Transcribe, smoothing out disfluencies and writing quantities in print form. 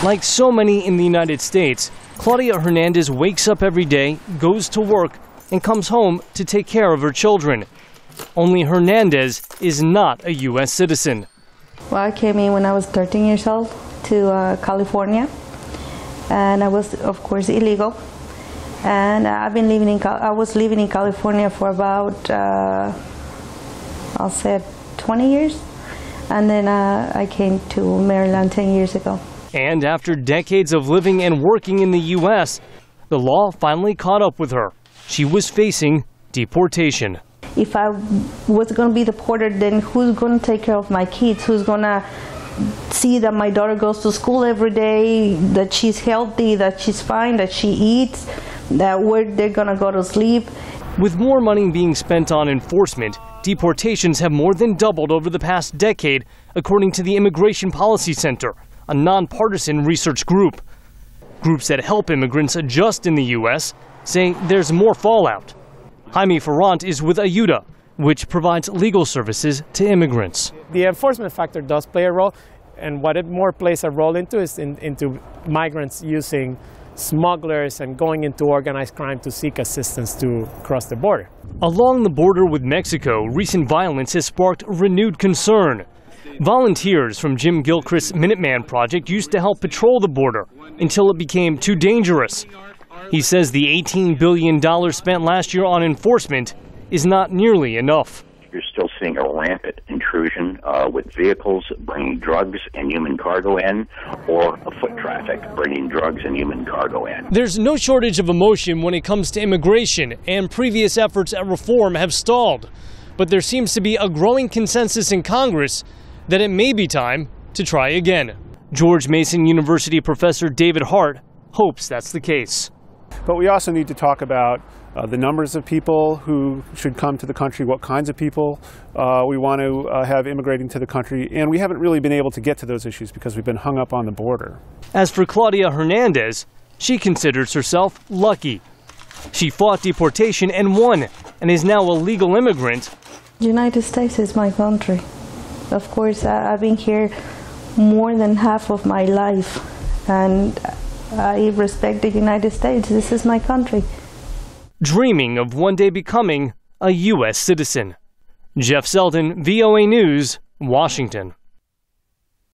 Like so many in the United States, Claudia Hernandez wakes up every day, goes to work, and comes home to take care of her children. Only Hernandez is not a U.S. citizen. Well, I came in when I was 13 years old to California, and I was, of course, illegal. And I was living in California for about, I'll say 20 years. And then I came to Maryland 10 years ago. And after decades of living and working in the U.S., the law finally caught up with her. She was facing deportation. If I was going to be deported, then who's going to take care of my kids? Who's going to see that my daughter goes to school every day, that she's healthy, that she's fine, that she eats, that where they're going to go to sleep? With more money being spent on enforcement, deportations have more than doubled over the past decade, according to the Immigration Policy Center, a nonpartisan research group. Groups that help immigrants adjust in the U.S. say there's more fallout. Jaime Ferrant is with AYUDA, which provides legal services to immigrants. The enforcement factor does play a role, and what it more plays a role into is into migrants using smugglers and going into organized crime to seek assistance to cross the border. Along the border with Mexico, recent violence has sparked renewed concern. Volunteers from Jim Gilchrist's Minuteman Project used to help patrol the border until it became too dangerous. He says the $18 billion spent last year on enforcement is not nearly enough. You're still seeing a rampant intrusion with vehicles bringing drugs and human cargo in, or a foot traffic bringing drugs and human cargo in. There's no shortage of emotion when it comes to immigration, and previous efforts at reform have stalled. But there seems to be a growing consensus in Congress that it may be time to try again. George Mason University professor David Hart hopes that's the case. But we also need to talk about the numbers of people who should come to the country, what kinds of people we want to have immigrating to the country, and we haven't really been able to get to those issues because we've been hung up on the border. As for Claudia Hernandez, she considers herself lucky. She fought deportation and won, and is now a legal immigrant. The United States is my country. Of course, I've been here more than half of my life, and I respect the United States. This is my country. Dreaming of one day becoming a U.S. citizen. Jeff Seldin, VOA News, Washington.